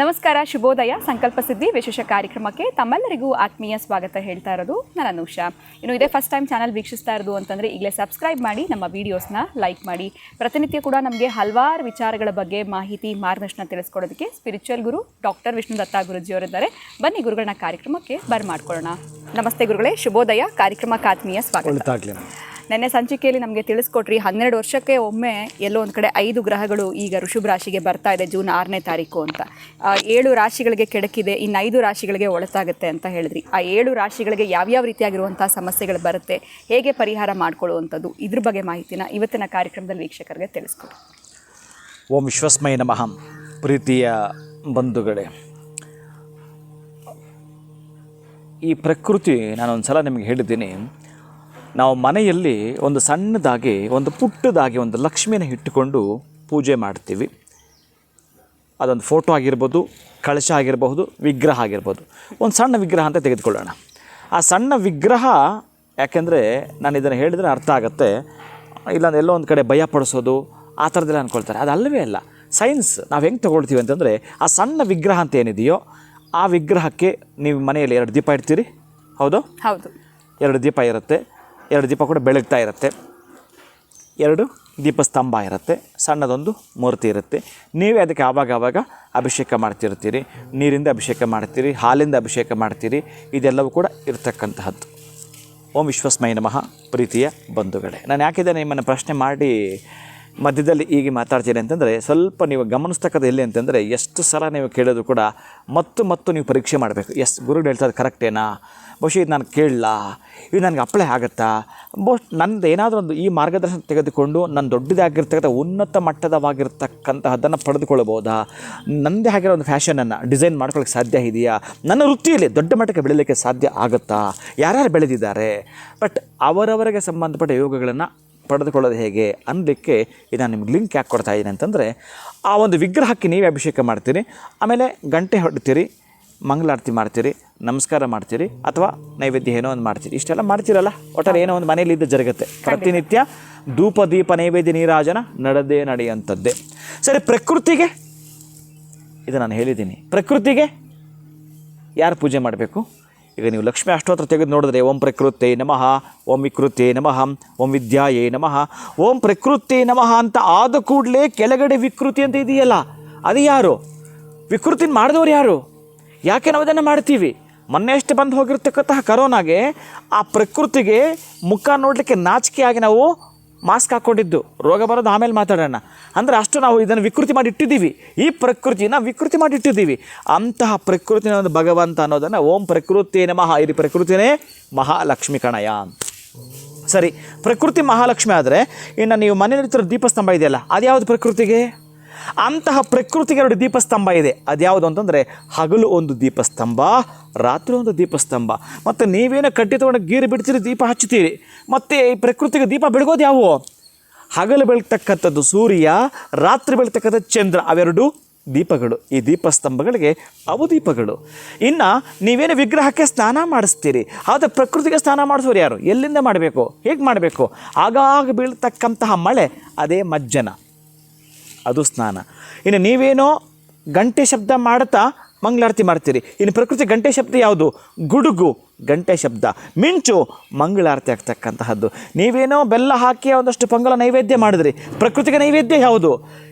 ನಮಸ್ಕಾರ, ಶುಭೋದಯ. ಸಂಕಲ್ಪ ಸಿದ್ಧಿ ವಿಶೇಷ ಕಾರ್ಯಕ್ರಮಕ್ಕೆ ತಮ್ಮೆಲ್ಲರಿಗೂ ಆತ್ಮೀಯ ಸ್ವಾಗತ ಹೇಳ್ತಾ ಇರೋದು ನಾನು ಅನುಷಾ. ಇನ್ನು ಇದೇ ಫಸ್ಟ್ ಟೈಮ್ ಚಾನಲ್ ವೀಕ್ಷಿಸ್ತಾ ಇರೋದು ಅಂತಂದರೆ ಈಗಲೇ ಸಬ್ಸ್ಕ್ರೈಬ್ ಮಾಡಿ, ನಮ್ಮ ವೀಡಿಯೋಸ್ನ ಲೈಕ್ ಮಾಡಿ. ಪ್ರತಿನಿತ್ಯ ಕೂಡ ನಮಗೆ ಹಲವಾರು ವಿಚಾರಗಳ ಬಗ್ಗೆ ಮಾಹಿತಿ, ಮಾರ್ಗದರ್ಶನ ತಿಳಿಸ್ಕೊಡೋದಕ್ಕೆ ಸ್ಪಿರಿಚುವಲ್ ಗುರು ಡಾಕ್ಟರ್ ವಿಷ್ಣು ದತ್ತಾ ಗುರುಜಿಯವರಿದ್ದಾರೆ. ಬನ್ನಿ ಗುರುಗಳನ್ನ ಕಾರ್ಯಕ್ರಮಕ್ಕೆ ಬರ್ಮಾಡ್ಕೊಳ್ಳೋಣ. ನಮಸ್ತೆ ಗುರುಗಳೇ, ಶುಭೋದಯ. ಕಾರ್ಯಕ್ರಮಕ್ಕೆ ಆತ್ಮೀಯ ಸ್ವಾಗತ. ನೆನ್ನೆ ಸಂಚಿಕೆಯಲ್ಲಿ ನಮಗೆ ತಿಳಿಸ್ಕೊಟ್ರಿ 12 ವರ್ಷಕ್ಕೆ ಒಮ್ಮೆ ಎಲ್ಲೋ ಒಂದು ಕಡೆ 5 ಗ್ರಹಗಳು ಈಗ ಋಷಭ ರಾಶಿಗೆ ಬರ್ತಾ ಇದೆ ಜೂನ್ 6ನೇ ತಾರೀಕು ಅಂತ. 7 ರಾಶಿಗಳಿಗೆ ಕೆಡಕಿದೆ, ಇನ್ನು 5 ರಾಶಿಗಳಿಗೆ ಒಳತಾಗುತ್ತೆ ಅಂತ ಹೇಳಿದ್ರಿ. ಆ 7 ರಾಶಿಗಳಿಗೆ ಯಾವ್ಯಾವ ರೀತಿಯಾಗಿರುವಂಥ ಸಮಸ್ಯೆಗಳು ಬರುತ್ತೆ, ಹೇಗೆ ಪರಿಹಾರ ಮಾಡ್ಕೊಳ್ಳುವಂಥದ್ದು, ಇದ್ರ ಬಗ್ಗೆ ಮಾಹಿತಿನ ಇವತ್ತಿನ ಕಾರ್ಯಕ್ರಮದಲ್ಲಿ ವೀಕ್ಷಕರಿಗೆ ತಿಳಿಸ್ಕೊಡಿ. ಓಂ ವಿಶ್ವಸ್ಮೈ ನಮಃ. ಪ್ರೀತಿಯ ಬಂಧುಗಳೇ, ಈ ಪ್ರಕೃತಿ ನಾನೊಂದು ಸಲ ನಿಮಗೆ ಹೇಳಿದ್ದೀನಿ, ನಾವು ಮನೆಯಲ್ಲಿ ಒಂದು ಸಣ್ಣದಾಗಿ, ಒಂದು ಪುಟ್ಟದಾಗಿ ಒಂದು ಲಕ್ಷ್ಮಿನ ಇಟ್ಟುಕೊಂಡು ಪೂಜೆ ಮಾಡ್ತೀವಿ. ಅದೊಂದು ಫೋಟೋ ಆಗಿರ್ಬೋದು, ಕಳಶ ಆಗಿರಬಹುದು, ವಿಗ್ರಹ ಆಗಿರ್ಬೋದು. ಒಂದು ಸಣ್ಣ ವಿಗ್ರಹ ಅಂತ ತೆಗೆದುಕೊಳ್ಳೋಣ. ಆ ಸಣ್ಣ ವಿಗ್ರಹ, ಯಾಕೆಂದರೆ ನಾನು ಇದನ್ನು ಹೇಳಿದರೆ ಅರ್ಥ ಆಗುತ್ತೆ, ಇಲ್ಲಾಂದ್ರೆ ಎಲ್ಲೋ ಒಂದು ಕಡೆ ಭಯ ಪಡಿಸೋದು ಆ ಥರದ್ದೆಲ್ಲ ಅಂದ್ಕೊಳ್ತಾರೆ. ಅದಲ್ಲವೇ ಅಲ್ಲ. ಸೈನ್ಸ್ ನಾವು ಹೆಂಗೆ ತೊಗೊಳ್ತೀವಿ ಅಂತಂದರೆ, ಆ ಸಣ್ಣ ವಿಗ್ರಹ ಅಂತ ಏನಿದೆಯೋ ಆ ವಿಗ್ರಹಕ್ಕೆ ನೀವು ಮನೆಯಲ್ಲಿ 2 ದೀಪ ಇಡ್ತೀರಿ. ಹೌದು ಹೌದು 2 ದೀಪ ಇರುತ್ತೆ. 2 ದೀಪ ಕೂಡ ಬೆಳಗ್ತಾ ಇರುತ್ತೆ. 2 ದೀಪಸ್ತಂಭ ಇರುತ್ತೆ. ಸಣ್ಣದೊಂದು ಮೂರ್ತಿ ಇರುತ್ತೆ. ನೀವೇ ಅದಕ್ಕೆ ಆವಾಗ ಅಭಿಷೇಕ ಮಾಡ್ತಿರ್ತೀರಿ. ನೀರಿಂದ ಅಭಿಷೇಕ ಮಾಡ್ತೀರಿ, ಹಾಲಿಂದ ಅಭಿಷೇಕ ಮಾಡ್ತೀರಿ. ಇದೆಲ್ಲವೂ ಕೂಡ ಇರತಕ್ಕಂತಹದ್ದು. ಓಂ ವಿಶ್ವಸ್ಮೈ ನಮಃ. ಪ್ರೀತಿಯ ಬಂಧುಗಳೇ, ನಾನು ಯಾಕಿದೆ ನಿಮ್ಮನ್ನು ಪ್ರಶ್ನೆ ಮಾಡಿ ಮಧ್ಯದಲ್ಲಿ ಹೀಗೆ ಮಾತಾಡ್ತೀನಿ ಅಂತಂದರೆ, ಸ್ವಲ್ಪ ನೀವು ಗಮನಿಸ್ತಕ್ಕದ್ದು ಎಲ್ಲಿ ಅಂತಂದರೆ, ಎಷ್ಟು ಸಲ ನೀವು ಕೇಳೋದು ಕೂಡ ಮತ್ತು ನೀವು ಪರೀಕ್ಷೆ ಮಾಡಬೇಕು. ಗುರುಗಳು ಹೇಳ್ತಾರೆ ಕರೆಕ್ಟೇನಾ, ಬಹುಶಃ ಇದು ನಾನು ಕೇಳಲ್ಲ, ಇದು ನನಗೆ ಅಪ್ಲೈ ಆಗುತ್ತಾ, ನಂದು ಏನಾದರೂ ಒಂದು ಈ ಮಾರ್ಗದರ್ಶನ ತೆಗೆದುಕೊಂಡು ನನ್ನ ದೊಡ್ಡದಾಗಿರ್ತಕ್ಕಂಥ ಉನ್ನತ ಮಟ್ಟದವಾಗಿರ್ತಕ್ಕಂತಹದ್ದನ್ನು ಪಡೆದುಕೊಳ್ಬೋದಾ, ನನ್ನದೇ ಆಗಿರೋ ಒಂದು ಫ್ಯಾಷನನ್ನು ಡಿಸೈನ್ ಮಾಡ್ಕೊಳ್ಳೋಕ್ಕೆ ಸಾಧ್ಯ ಇದೆಯಾ, ನನ್ನ ವೃತ್ತಿಯಲ್ಲಿ ದೊಡ್ಡ ಮಟ್ಟಕ್ಕೆ ಬೆಳೀಲಿಕ್ಕೆ ಸಾಧ್ಯ ಆಗುತ್ತಾ, ಯಾರ್ಯಾರು ಬೆಳೆದಿದ್ದಾರೆ, ಬಟ್ ಅವರವರಿಗೆ ಸಂಬಂಧಪಟ್ಟ ಯೋಗಗಳನ್ನು ಪಡೆದುಕೊಳ್ಳೋದು ಹೇಗೆ ಅನ್ನಲಿಕ್ಕೆ ನಾನು ನಿಮ್ಗೆ ಲಿಂಕ್ ಯಾಕೆ ಕೊಡ್ತಾ ಇದ್ದೀನಿ ಅಂತಂದರೆ, ಆ ಒಂದು ವಿಗ್ರಹಕ್ಕೆ ನೀವೇ ಅಭಿಷೇಕ ಮಾಡ್ತೀರಿ, ಆಮೇಲೆ ಗಂಟೆ ಹೊಡ್ತೀರಿ, ಮಂಗಳಾರತಿ ಮಾಡ್ತೀರಿ, ನಮಸ್ಕಾರ ಮಾಡ್ತೀರಿ, ಅಥವಾ ನೈವೇದ್ಯ ಏನೋ ಒಂದು ಮಾಡ್ತೀರಿ. ಇಷ್ಟೆಲ್ಲ ಮಾಡ್ತೀರಲ್ಲ, ಒಟ್ಟಾರೆ ಏನೋ ಒಂದು ಮನೆಯಲ್ಲಿದ್ದು ಜರುಗುತ್ತೆ. ಪ್ರತಿನಿತ್ಯ ಧೂಪ ದೀಪ ನೈವೇದ್ಯ ನೀರಾಜನ ನಡೆಯುವಂಥದ್ದೇ. ಸರಿ, ಪ್ರಕೃತಿಗೆ ಇದು ನಾನು ಹೇಳಿದ್ದೀನಿ. ಪ್ರಕೃತಿಗೆ ಯಾರು ಪೂಜೆ ಮಾಡಬೇಕು? ಈಗ ನೀವು ಲಕ್ಷ್ಮೀ ಅಷ್ಟೋತ್ರ ತೆಗೆದು ನೋಡಿದ್ರೆ, ಓಂ ಪ್ರಕೃತೇ ನಮಃ, ಓಂ ವಿಕೃತೇ ನಮಃ, ಓಂ ವಿದ್ಯಾಯೇ ನಮಃ, ಓಂ ಪ್ರಕೃತೇ ನಮಃ ಅಂತ ಆದ ಕೂಡಲೇ ಕೆಳಗಡೆ ವಿಕೃತಿ ಅಂತ ಇದೆಯಲ್ಲ, ಅದು ಯಾರು? ವಿಕೃತಿನ ಮಾಡಿದವ್ರು ಯಾರು? ಯಾಕೆ ನಾವು ಅದನ್ನು ಮಾಡ್ತೀವಿ? ಮೊನ್ನೆ ಅಷ್ಟು ಬಂದು ಹೋಗಿರ್ತಕ್ಕಂತಹ ಕರೋನಾಗೆ ಆ ಪ್ರಕೃತಿಗೆ ಮುಖ ನೋಡಲಿಕ್ಕೆ ನಾಚಿಕೆಯಾಗಿ ನಾವು ಮಾಸ್ಕ್ ಹಾಕ್ಕೊಂಡಿದ್ದು. ರೋಗ ಬರೋದು ಆಮೇಲೆ ಮಾತಾಡೋಣ ಅಂದರೆ, ಅಷ್ಟು ನಾವು ಇದನ್ನು ವಿಕೃತಿ ಮಾಡಿ ಇಟ್ಟಿದ್ದೀವಿ. ಈ ಪ್ರಕೃತಿನ ವಿಕೃತಿ ಮಾಡಿ ಇಟ್ಟಿದ್ದೀವಿ. ಅಂತಹ ಪ್ರಕೃತಿನ ಒಂದು ಭಗವಂತ ಅನ್ನೋದನ್ನು ಓಂ ಪ್ರಕೃತಿ ನಮಃ, ಇದು ಪ್ರಕೃತಿನೇ ಮಹಾಲಕ್ಷ್ಮಿ ಕಣಯ. ಸರಿ, ಪ್ರಕೃತಿ ಮಹಾಲಕ್ಷ್ಮಿ ಆದರೆ ಇನ್ನು ನೀವು ಮನೆಯಲ್ಲಿರ್ತಿರೋ ದೀಪಸ್ತಂಭ ಇದೆಯಲ್ಲ, ಅದು ಯಾವುದು ಪ್ರಕೃತಿಗೆ? ಅಂತಹ ಪ್ರಕೃತಿಗೆ 2 ದೀಪಸ್ತಂಭ ಇದೆ. ಅದ್ಯಾವುದು ಅಂತಂದರೆ, ಹಗಲು ಒಂದು ದೀಪಸ್ತಂಭ, ರಾತ್ರಿ ಒಂದು ದೀಪಸ್ತಂಭ. ಮತ್ತು ನೀವೇನೋ ಕಟ್ಟಿ ತೊಗೊಂಡು ಗೀರು ಬಿಡ್ತೀರಿ, ದೀಪ ಹಚ್ಚುತ್ತೀರಿ. ಮತ್ತು ಈ ಪ್ರಕೃತಿಗೆ ದೀಪ ಬೆಳಗೋದು ಯಾವುವು? ಹಗಲು ಬೆಳಗ್ತಕ್ಕಂಥದ್ದು ಸೂರ್ಯ, ರಾತ್ರಿ ಬೆಳಗ್ತಕ್ಕಂಥದ್ದು ಚಂದ್ರ. ಅವೆರಡು ದೀಪಗಳು. ಈ ದೀಪಸ್ತಂಭಗಳಿಗೆ ಅವು ದೀಪಗಳು. ಇನ್ನು ನೀವೇನು ವಿಗ್ರಹಕ್ಕೆ ಸ್ನಾನ ಮಾಡಿಸ್ತೀರಿ, ಆದರೆ ಪ್ರಕೃತಿಗೆ ಸ್ನಾನ ಮಾಡಿಸೋರು ಯಾರು? ಎಲ್ಲಿಂದ ಮಾಡಬೇಕು, ಹೇಗೆ ಮಾಡಬೇಕು? ಆಗಾಗ ಬೀಳ್ತಕ್ಕಂತಹ ಮಳೆ, ಅದೇ ಮಜ್ಜನ, ಅದು ಸ್ನಾನ. ಇನ್ನು ನೀವೇನೋ ಗಂಟೆ ಶಬ್ದ ಮಾಡುತ್ತಾ ಮಂಗಳಾರತಿ ಮಾಡ್ತೀರಿ. ಇನ್ನು ಪ್ರಕೃತಿ ಗಂಟೆ ಶಬ್ದ ಯಾವುದು? ಗುಡುಗು ಗಂಟೆ ಶಬ್ದ, ಮಿಂಚು ಮಂಗಳಾರತಿ ಆಗ್ತಕ್ಕಂತಹದ್ದು. ನೀವೇನೋ ಬೆಲ್ಲ ಹಾಕಿ ಒಂದಷ್ಟು ಪೊಂಗಲ ನೈವೇದ್ಯ ಮಾಡಿದ್ರಿ, ಪ್ರಕೃತಿಗೆ ನೈವೇದ್ಯ ಯಾವುದು?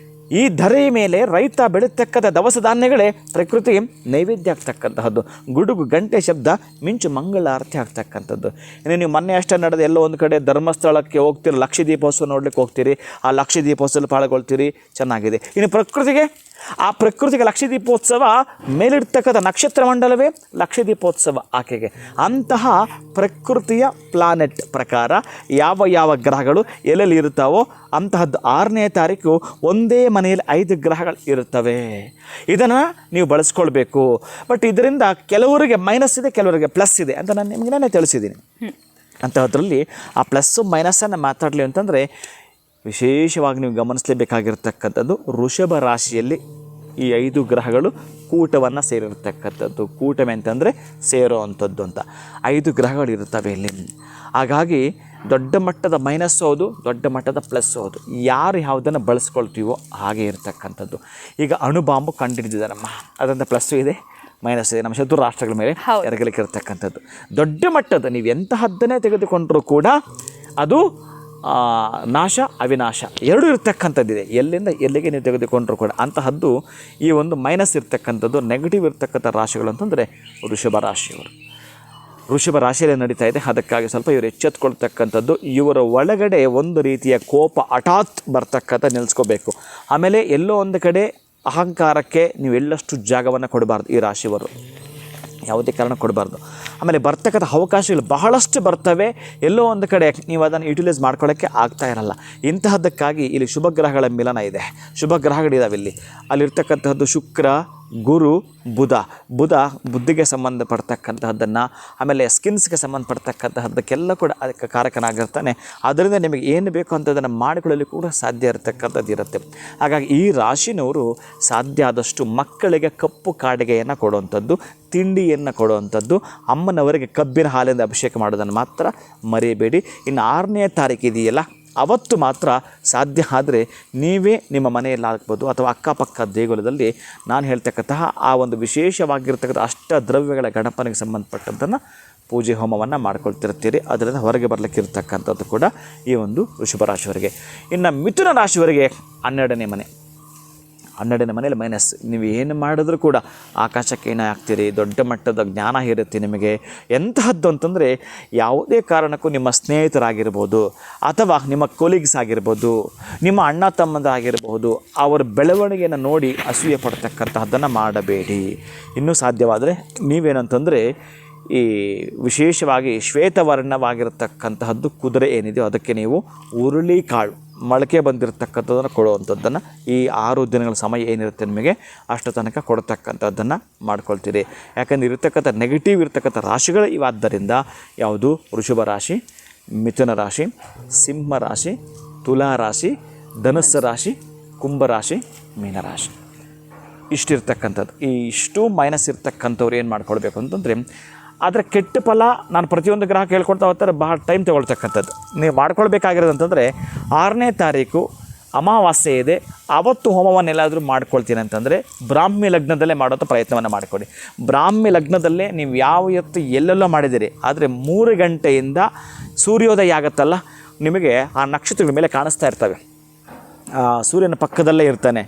ಈ ಧರೆಯ ಮೇಲೆ ರೈತ ಬೆಳೀತಕ್ಕಂಥ ದವಸ ಧಾನ್ಯಗಳೇ ಪ್ರಕೃತಿಗೆ ನೈವೇದ್ಯ ಆಗ್ತಕ್ಕಂತಹದ್ದು. ಗುಡುಗು ಗಂಟೆ ಶಬ್ದ, ಮಿಂಚು ಮಂಗಳಾರತಿ ಆಗ್ತಕ್ಕಂಥದ್ದು. ಇನ್ನು ನೀವು ಮೊನ್ನೆ ಅಷ್ಟೇ ನಡೆದು ಎಲ್ಲೋ ಒಂದು ಕಡೆ ಧರ್ಮಸ್ಥಳಕ್ಕೆ ಹೋಗ್ತೀರಿ, ಲಕ್ಷ ದೀಪೋತ್ಸವ ನೋಡ್ಲಿಕ್ಕೆ ಹೋಗ್ತೀರಿ. ಆ ಲಕ್ಷ ದೀಪೋತ್ಸವ ಪಾಲ್ಗೊಳ್ತೀರಿ, ಚೆನ್ನಾಗಿದೆ. ಇನ್ನು ಪ್ರಕೃತಿಗೆ, ಆ ಪ್ರಕೃತಿಗೆ ಲಕ್ಷ ದೀಪೋತ್ಸವ ಮೇಲಿಡ್ತಕ್ಕಂಥ ನಕ್ಷತ್ರ ಮಂಡಲವೇ ಲಕ್ಷ ದೀಪೋತ್ಸವ ಆಕೆಗೆ. ಅಂತಹ ಪ್ರಕೃತಿಯ ಪ್ಲಾನೆಟ್ ಪ್ರಕಾರ ಯಾವ ಗ್ರಹಗಳು ಎಲ್ಲೆಲ್ಲಿ ಇರ್ತಾವೋ ಅಂತಹದ್ದು 6ನೇ ತಾರೀಕು ಒಂದೇ ಮನೆಯಲ್ಲಿ 5 ಗ್ರಹಗಳು ಇರುತ್ತವೆ. ಇದನ್ನು ನೀವು ಬಳಸ್ಕೊಳ್ಬೇಕು. ಬಟ್ ಇದರಿಂದ ಕೆಲವರಿಗೆ ಮೈನಸ್ ಇದೆ, ಕೆಲವರಿಗೆ ಪ್ಲಸ್ ಇದೆ ಅಂತ ನಾನು ನಿಮಗೆ ನಾನೇ ತಿಳಿಸಿದ್ದೀನಿ. ಅಂಥದ್ರಲ್ಲಿ ಆ ಪ್ಲಸ್ಸು ಮೈನಸ್ಸನ್ನು ಮಾತಾಡಲಿ ಅಂತಂದರೆ, ವಿಶೇಷವಾಗಿ ನೀವು ಗಮನಿಸಲೇಬೇಕಾಗಿರ್ತಕ್ಕಂಥದ್ದು, ವೃಷಭ ರಾಶಿಯಲ್ಲಿ ಈ 5 ಗ್ರಹಗಳು ಕೂಟವನ್ನು ಸೇರಿರ್ತಕ್ಕಂಥದ್ದು. ಕೂಟವೇ ಅಂತಂದರೆ ಸೇರೋ ಅಂಥದ್ದು ಅಂತ 5 ಗ್ರಹಗಳು ಇರುತ್ತವೆ ಇಲ್ಲಿ. ಹಾಗಾಗಿ ದೊಡ್ಡ ಮಟ್ಟದ ಮೈನಸ್ ಹೌದು, ದೊಡ್ಡ ಮಟ್ಟದ ಪ್ಲಸ್ ಹೌದು. ಯಾರು ಯಾವುದನ್ನು ಬಳಸ್ಕೊಳ್ತೀವೋ ಹಾಗೆ ಇರತಕ್ಕಂಥದ್ದು. ಈಗ ಅಣುಬಾಂಬು ಕಂಡುಹಿಡಿದಿದ್ದಾರಮ್ಮ, ಅದರಿಂದ ಪ್ಲಸ್ಸು ಇದೆ ಮೈನಸ್ ಇದೆ. ನಮ್ಮ ಶತ್ರು ರಾಷ್ಟ್ರಗಳ ಮೇಲೆ ಎರಗಲಿಕ್ಕೆ ಇರತಕ್ಕಂಥದ್ದು. ದೊಡ್ಡ ಮಟ್ಟದ ನೀವು ಎಂತಹದ್ದನ್ನೇ ತೆಗೆದುಕೊಂಡರೂ ಕೂಡ ಅದು ನಾಶ ಅವಿನಾಶ ಎರಡೂ ಇರ್ತಕ್ಕಂಥದ್ದಿದೆ. ಎಲ್ಲಿಂದ ಎಲ್ಲಿಗೆ ನೀವು ತೆಗೆದುಕೊಂಡರೂ ಕೂಡ ಅಂತಹದ್ದು ಈ ಒಂದು ಮೈನಸ್ ಇರ್ತಕ್ಕಂಥದ್ದು, ನೆಗೆಟಿವ್ ಇರ್ತಕ್ಕಂಥ ರಾಶಿಗಳು ಅಂತಂದರೆ ವೃಷಭ ರಾಶಿಯವರು. ವೃಷಭ ರಾಶಿಯಲ್ಲೇ ನಡೀತಾ ಇದೆ. ಅದಕ್ಕಾಗಿ ಸ್ವಲ್ಪ ಇವರು ಎಚ್ಚೆತ್ಕೊಳ್ತಕ್ಕಂಥದ್ದು. ಇವರ ಒಳಗಡೆ ಒಂದು ರೀತಿಯ ಕೋಪ ಹಠಾತ್ ಬರ್ತಕ್ಕಂಥ ನಿಲ್ಲಿಸ್ಕೋಬೇಕು. ಆಮೇಲೆ ಎಲ್ಲೋ ಒಂದು ಕಡೆ ಅಹಂಕಾರಕ್ಕೆ ನೀವು ಎಳ್ಳಷ್ಟು ಜಾಗವನ್ನು ಕೊಡಬಾರ್ದು. ಈ ರಾಶಿಯವರು ಯಾವುದೇ ಕಾರಣ ಕೊಡಬಾರ್ದು. ಆಮೇಲೆ ಬರ್ತಕ್ಕಂಥ ಅವಕಾಶಗಳು ಬಹಳಷ್ಟು ಬರ್ತವೆ, ಎಲ್ಲೋ ಒಂದು ಕಡೆ ನೀವು ಅದನ್ನು ಯುಟಿಲೈಸ್ ಮಾಡ್ಕೊಳ್ಳೋಕ್ಕೆ ಆಗ್ತಾ ಇರಲ್ಲ. ಇಂತಹದ್ದಕ್ಕಾಗಿ ಇಲ್ಲಿ ಶುಭ ಗ್ರಹಗಳ ಮಿಲನ ಇದೆ, ಶುಭ ಗ್ರಹಗಳಿದ್ದಾವೆ ಇಲ್ಲಿ. ಅಲ್ಲಿರ್ತಕ್ಕಂಥದ್ದು ಶುಕ್ರ, ಗುರು, ಬುಧ ಬುದ್ಧಿಗೆ ಸಂಬಂಧಪಡ್ತಕ್ಕಂತಹದ್ದನ್ನು, ಆಮೇಲೆ ಸ್ಕಿನ್ಸ್ಗೆ ಸಂಬಂಧಪಡ್ತಕ್ಕಂತಹದ್ದಕ್ಕೆಲ್ಲ ಕೂಡ ಅದಕ್ಕೆ ಕಾರಕನಾಗಿರ್ತಾನೆ. ಅದರಿಂದ ನಿಮಗೆ ಏನು ಬೇಕು ಅಂತದನ್ನು ಮಾಡಿಕೊಳ್ಳಲು ಕೂಡ ಸಾಧ್ಯ ಇರತಕ್ಕಂಥದ್ದು ಇರುತ್ತೆ. ಹಾಗಾಗಿ ಈ ರಾಶಿನವರು ಸಾಧ್ಯ ಆದಷ್ಟು ಮಕ್ಕಳಿಗೆ ಕಪ್ಪು ಕಾಡಿಗೆಯನ್ನು ಕೊಡುವಂಥದ್ದು, ತಿಂಡಿಯನ್ನು ಕೊಡುವಂಥದ್ದು, ಅಮ್ಮನವರಿಗೆ ಕಬ್ಬಿನ ಹಾಲಿಂದ ಅಭಿಷೇಕ ಮಾಡೋದನ್ನು ಮಾತ್ರ ಮರೆಯಬೇಡಿ. ಇನ್ನು 6ನೇ ತಾರೀಕು ಇದೆಯಲ್ಲ, ಅವತ್ತು ಮಾತ್ರ ಸಾಧ್ಯ ಆದರೆ ನೀವೇ ನಿಮ್ಮ ಮನೆಯಲ್ಲಿ ಆಗ್ಬೋದು ಅಥವಾ ಅಕ್ಕಪಕ್ಕ ದೇಗುಲದಲ್ಲಿ ನಾನು ಹೇಳ್ತಕ್ಕಂತಹ ಆ ಒಂದು ವಿಶೇಷವಾಗಿರ್ತಕ್ಕಂಥ ಅಷ್ಟದ್ರವ್ಯಗಳ ಗಣಪನಿಗೆ ಸಂಬಂಧಪಟ್ಟಂಥನ್ನು ಪೂಜೆ ಹೋಮವನ್ನು ಮಾಡ್ಕೊಳ್ತಿರ್ತೀರಿ. ಅದರಿಂದ ಹೊರಗೆ ಬರಲಿಕ್ಕೆ ಇರ್ತಕ್ಕಂಥದ್ದು ಕೂಡ ಈ ಒಂದು ವೃಷಭ ರಾಶಿಯವರಿಗೆ. ಇನ್ನು ಮಿಥುನ ರಾಶಿಯವರಿಗೆ 12ನೇ ಮನೆ, 12ನೇ ಮನೇಲಿ ಮೈನಸ್. ನೀವು ಏನು ಮಾಡಿದ್ರೂ ಕೂಡ ಆಕಾಶಕ್ಕೆ ಏನೇ ಆಗ್ತೀರಿ, ದೊಡ್ಡ ಮಟ್ಟದ ಜ್ಞಾನ ಇರುತ್ತೆ ನಿಮಗೆ. ಎಂತಹದ್ದು ಅಂತಂದರೆ ಯಾವುದೇ ಕಾರಣಕ್ಕೂ ನಿಮ್ಮ ಸ್ನೇಹಿತರಾಗಿರ್ಬೋದು ಅಥವಾ ನಿಮ್ಮ ಕೊಲೀಗ್ಸ್ ಆಗಿರ್ಬೋದು, ನಿಮ್ಮ ಅಣ್ಣ ತಮ್ಮಂದರಾಗಿರ್ಬೋದು, ಅವರ ಬೆಳವಣಿಗೆಯನ್ನು ನೋಡಿ ಅಸೂಯೆ ಪಡ್ತಕ್ಕಂತಹದ್ದನ್ನು ಮಾಡಬೇಡಿ. ಇನ್ನೂ ಸಾಧ್ಯವಾದರೆ ನೀವೇನಂತಂದರೆ ಈ ವಿಶೇಷವಾಗಿ ಶ್ವೇತವರ್ಣವಾಗಿರತಕ್ಕಂತಹದ್ದು ಕುದುರೆ ಏನಿದೆಯೋ ಅದಕ್ಕೆ ನೀವು ಹುರುಳಿಕಾಳು ಮೊಳಕೆ ಬಂದಿರತಕ್ಕಂಥದ್ದನ್ನು ಕೊಡುವಂಥದ್ದನ್ನು ಈ 6 ದಿನಗಳ ಸಮಯ ಏನಿರುತ್ತೆ ನಿಮಗೆ ಅಷ್ಟು ತನಕ ಕೊಡ್ತಕ್ಕಂಥದ್ದನ್ನು ಮಾಡ್ಕೊಳ್ತೀರಿ. ಯಾಕಂದರೆ ಇರತಕ್ಕಂಥ ನೆಗೆಟಿವ್ ಇರತಕ್ಕಂಥ ರಾಶಿಗಳು ಇವಾದ್ದರಿಂದ ಯಾವುದು ವೃಷಭ ರಾಶಿ, ಮಿಥುನ ರಾಶಿ, ಸಿಂಹ ರಾಶಿ, ತುಲಾ ರಾಶಿ, ಧನುಸ್ಸು ರಾಶಿ, ಕುಂಭರಾಶಿ, ಮೀನರಾಶಿ. ಇಷ್ಟಿರ್ತಕ್ಕಂಥದ್ದು. ಈ ಇಷ್ಟು ಮೈನಸ್ ಇರ್ತಕ್ಕಂಥವ್ರು ಏನು ಮಾಡ್ಕೊಳ್ಬೇಕು ಅಂತಂದರೆ, ಆದರೆ ಕೆಟ್ಟ ಫಲ ನಾನು ಪ್ರತಿಯೊಂದು ಗ್ರಹ ಕೇಳ್ಕೊಳ್ತಾ ಹೋಗ್ತಾರೆ, ಬಹಳ ಟೈಮ್ ತೊಗೊಳ್ತಕ್ಕಂಥದ್ದು. ನೀವು ಮಾಡ್ಕೊಳ್ಬೇಕಾಗಿರೋದು ಅಂತಂದರೆ 6ನೇ ತಾರೀಕು ಅಮಾವಾಸ್ಯೆ ಇದೆ, ಆವತ್ತು ಹೋಮವನ್ನೆಲ್ಲಾದರೂ ಮಾಡ್ಕೊಳ್ತೀನಿ ಅಂತಂದರೆ ಬ್ರಾಹ್ಮಿ ಲಗ್ನದಲ್ಲೇ ಮಾಡೋಂಥ ಪ್ರಯತ್ನವನ್ನು ಮಾಡಿಕೊಡಿ. ಬ್ರಾಹ್ಮಿ ಲಗ್ನದಲ್ಲೇ ನೀವು ಎಲ್ಲೆಲ್ಲೋ ಮಾಡಿದ್ದೀರಿ, ಆದರೆ 3 ಗಂಟೆಯಿಂದ ಸೂರ್ಯೋದಯ ಆಗುತ್ತಲ್ಲ, ನಿಮಗೆ ಆ ನಕ್ಷತ್ರಗಳ ಮೇಲೆ ಕಾಣಿಸ್ತಾ ಇರ್ತವೆ. ಸೂರ್ಯನ ಪಕ್ಕದಲ್ಲೇ ಇರ್ತಾನೆ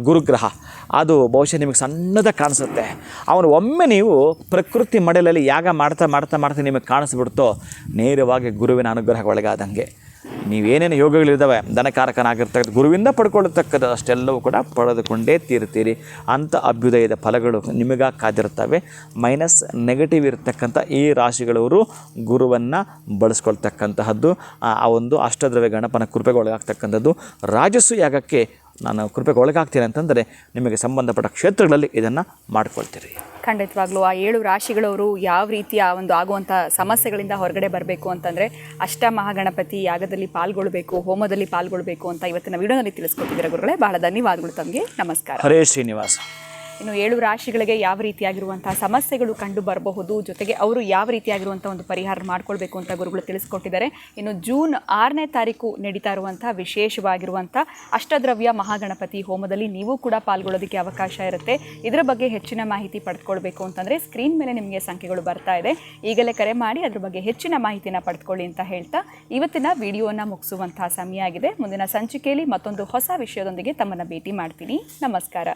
ಗುರುಗ್ರಹ, ಅದು ಬಹುಶಃ ನಿಮಗೆ ಸಣ್ಣದಾಗಿ ಕಾಣಿಸುತ್ತೆ. ಅವನು ಒಮ್ಮೆ ನೀವು ಪ್ರಕೃತಿ ಮಡಲಲ್ಲಿ ಯಾಗ ಮಾಡ್ತಾ ನಿಮಗೆ ಕಾಣಿಸ್ಬಿಡ್ತೋ, ನೇರವಾಗಿ ಗುರುವಿನ ಅನುಗ್ರಹಕ್ಕೆ ಒಳಗಾದಂಗೆ. ನೀವೇನೇನು ಯೋಗಗಳಿದ್ದಾವೆ ಧನಕಾರಕನಾಗಿರ್ತಕ್ಕಂಥ ಗುರುವಿಂದ ಪಡ್ಕೊಳ್ಳತಕ್ಕದ್ದು ಅಷ್ಟೆಲ್ಲವೂ ಕೂಡ ಪಡೆದುಕೊಂಡೇ ತೀರ್ತೀರಿ. ಅಂಥ ಅಭ್ಯುದಯದ ಫಲಗಳು ನಿಮಗಾಗಿ ಕಾದಿರ್ತವೆ. ಮೈನಸ್ ನೆಗೆಟಿವ್ ಇರತಕ್ಕಂಥ ಈ ರಾಶಿಗಳವರು ಗುರುವನ್ನು ಬಳಸ್ಕೊಳ್ತಕ್ಕಂತಹದ್ದು, ಆ ಒಂದು ಅಷ್ಟದ್ರವ್ಯ ಗಣಪನ ಕೃಪೆಗೆ ಒಳಗಾಗ್ತಕ್ಕಂಥದ್ದು. ರಾಜಸು ಯಾಗಕ್ಕೆ ನಾನು ಕೃಪೆಗೆ ಒಳಗಾಗ್ತೀನಿ ಅಂತಂದರೆ ನಿಮಗೆ ಸಂಬಂಧಪಟ್ಟ ಕ್ಷೇತ್ರಗಳಲ್ಲಿ ಇದನ್ನು ಮಾಡ್ಕೊಳ್ತೀರಿ. ಖಂಡಿತವಾಗ್ಲೂ ಆ 7 ರಾಶಿಗಳವರು ಯಾವ ರೀತಿಯ ಒಂದು ಆಗುವಂಥ ಸಮಸ್ಯೆಗಳಿಂದ ಹೊರಗಡೆ ಬರಬೇಕು ಅಂತಂದರೆ ಅಷ್ಟಮಹಾಗಣಪತಿ ಯಾಗದಲ್ಲಿ ಪಾಲ್ಗೊಳ್ಬೇಕು, ಹೋಮದಲ್ಲಿ ಪಾಲ್ಗೊಳ್ಬೇಕು ಅಂತ ಇವತ್ತಿನ ವಿಡಿಯೋನಲ್ಲಿ ತಿಳಿಸ್ಕೊಟ್ಟಿದ್ದೀರಾ ಗುರುಗಳೇ. ಬಹಳ ಧನ್ಯವಾದಗಳು ತಮಗೆ. ನಮಸ್ಕಾರ. ಹರೇ ಶ್ರೀನಿವಾಸ. ಇನ್ನು 7 ರಾಶಿಗಳಿಗೆ ಯಾವ ರೀತಿಯಾಗಿರುವಂಥ ಸಮಸ್ಯೆಗಳು ಕಂಡು ಬರಬಹುದು, ಜೊತೆಗೆ ಅವರು ಯಾವ ರೀತಿಯಾಗಿರುವಂಥ ಒಂದು ಪರಿಹಾರ ಮಾಡ್ಕೊಳ್ಬೇಕು ಅಂತ ಗುರುಗಳು ತಿಳಿಸ್ಕೊಟ್ಟಿದ್ದಾರೆ. ಇನ್ನು ಜೂನ್ 6ನೇ ತಾರೀಕು ನಡೀತಾ ಇರುವಂಥ ವಿಶೇಷವಾಗಿರುವಂಥ ಅಷ್ಟದ್ರವ್ಯ ಮಹಾಗಣಪತಿ ಹೋಮದಲ್ಲಿ ನೀವು ಕೂಡ ಪಾಲ್ಗೊಳ್ಳೋದಕ್ಕೆ ಅವಕಾಶ ಇರುತ್ತೆ. ಇದರ ಬಗ್ಗೆ ಹೆಚ್ಚಿನ ಮಾಹಿತಿ ಪಡೆದುಕೊಳ್ಬೇಕು ಅಂತಂದರೆ ಸ್ಕ್ರೀನ್ ಮೇಲೆ ನಿಮಗೆ ಸಂಖ್ಯೆಗಳು ಬರ್ತಾ ಇದೆ, ಈಗಲೇ ಕರೆ ಮಾಡಿ ಅದ್ರ ಬಗ್ಗೆ ಹೆಚ್ಚಿನ ಮಾಹಿತಿನ ಪಡೆದುಕೊಳ್ಳಿ ಅಂತ ಹೇಳ್ತಾ ಇವತ್ತಿನ ವಿಡಿಯೋನ ಮುಗಿಸುವಂಥ ಸಮಯ ಆಗಿದೆ. ಮುಂದಿನ ಸಂಚಿಕೆಯಲ್ಲಿ ಮತ್ತೊಂದು ಹೊಸ ವಿಷಯದೊಂದಿಗೆ ತಮ್ಮನ್ನು ಭೇಟಿ ಮಾಡ್ತೀನಿ. ನಮಸ್ಕಾರ.